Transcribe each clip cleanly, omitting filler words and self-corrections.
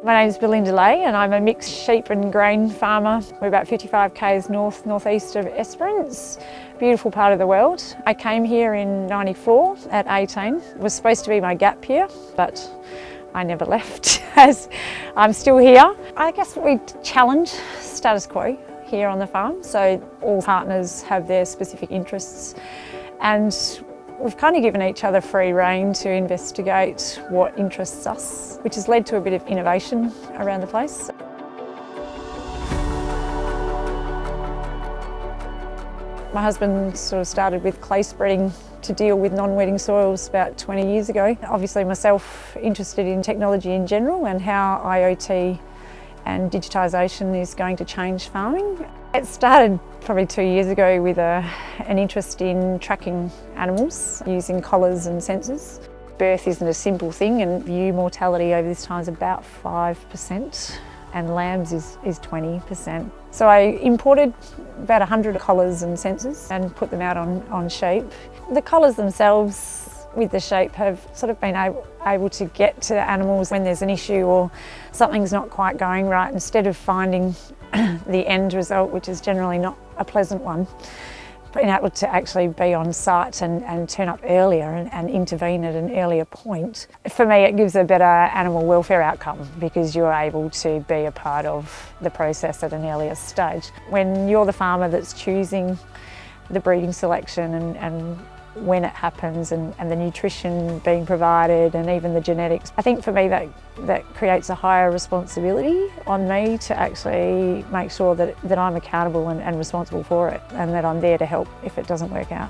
My name is Belinda Lay and I'm a mixed sheep and grain farmer. We're about 55 k's northeast of Esperance, beautiful part of the world. I came here in '94 at 18. It was supposed to be my gap year, but I never left as I'm still here. I guess we challenge status quo here on the farm, so all partners have their specific interests and we've kind of given each other free rein to investigate what interests us, which has led to a bit of innovation around the place. My husband sort of started with clay spreading to deal with non-wetting soils about 20 years ago. Obviously myself interested in technology in general and how IoT and digitisation is going to change farming. It started probably 2 years ago with an interest in tracking animals using collars and sensors. Birth isn't a simple thing and ewe mortality over this time is about 5% and lambs is 20%. So I imported about 100 collars and sensors and put them out on sheep. The collars themselves with the sheep have sort of been able to get to the animals when there's an issue or something's not quite going right, instead of finding the end result, which is generally not a pleasant one, being able to actually be on site and turn up earlier and intervene at an earlier point. For me, it gives a better animal welfare outcome because you're able to be a part of the process at an earlier stage. When you're the farmer that's choosing the breeding selection and when it happens and the nutrition being provided and even the genetics, I think for me that creates a higher responsibility on me to actually make sure that I'm accountable and responsible for it and that I'm there to help if it doesn't work out.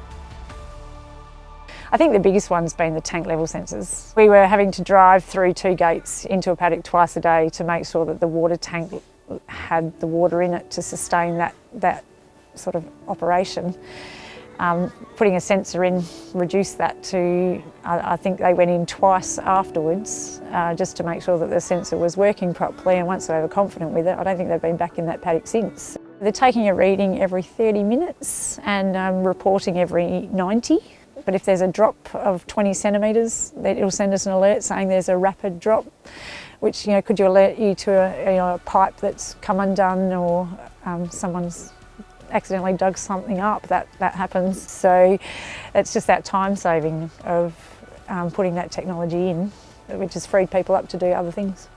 I think the biggest one's been the tank level sensors. We were having to drive through 2 gates into a paddock twice a day to make sure that the water tank had the water in it to sustain that sort of operation. Putting a sensor in reduced that to, I think they went in twice afterwards just to make sure that the sensor was working properly, and once they were confident with it, I don't think they've been back in that paddock since. They're taking a reading every 30 minutes and reporting every 90. But if there's a drop of 20 centimetres, it'll send us an alert saying there's a rapid drop, which could alert you to a pipe that's come undone or someone's accidentally dug something up, that happens. So it's just that time saving of putting that technology in, which has freed people up to do other things.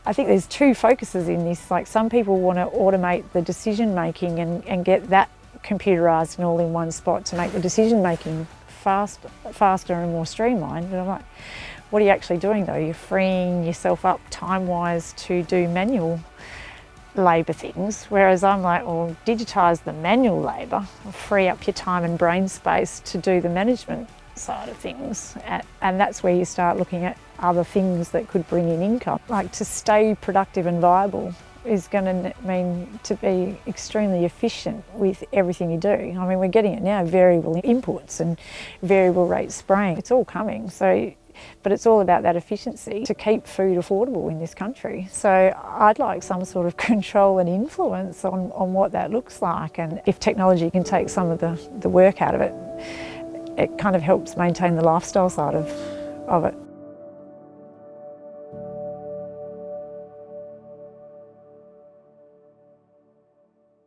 I think there's 2 focuses in this. Like, some people want to automate the decision making and get that computerised and all in one spot to make the decision making faster and more streamlined. And I'm like, what are you actually doing though? You're freeing yourself up time-wise to do manual labour things, whereas I'm like, well, digitise the manual labour, free up your time and brain space to do the management side of things, and that's where you start looking at other things that could bring in income. Like, to stay productive and viable is going to mean to be extremely efficient with everything you do. I mean, we're getting it now, variable inputs and variable rate spraying, it's all coming. But it's all about that efficiency to keep food affordable in this country. So I'd like some sort of control and influence on what that looks like, and if technology can take some of the work out of it, it kind of helps maintain the lifestyle side of it.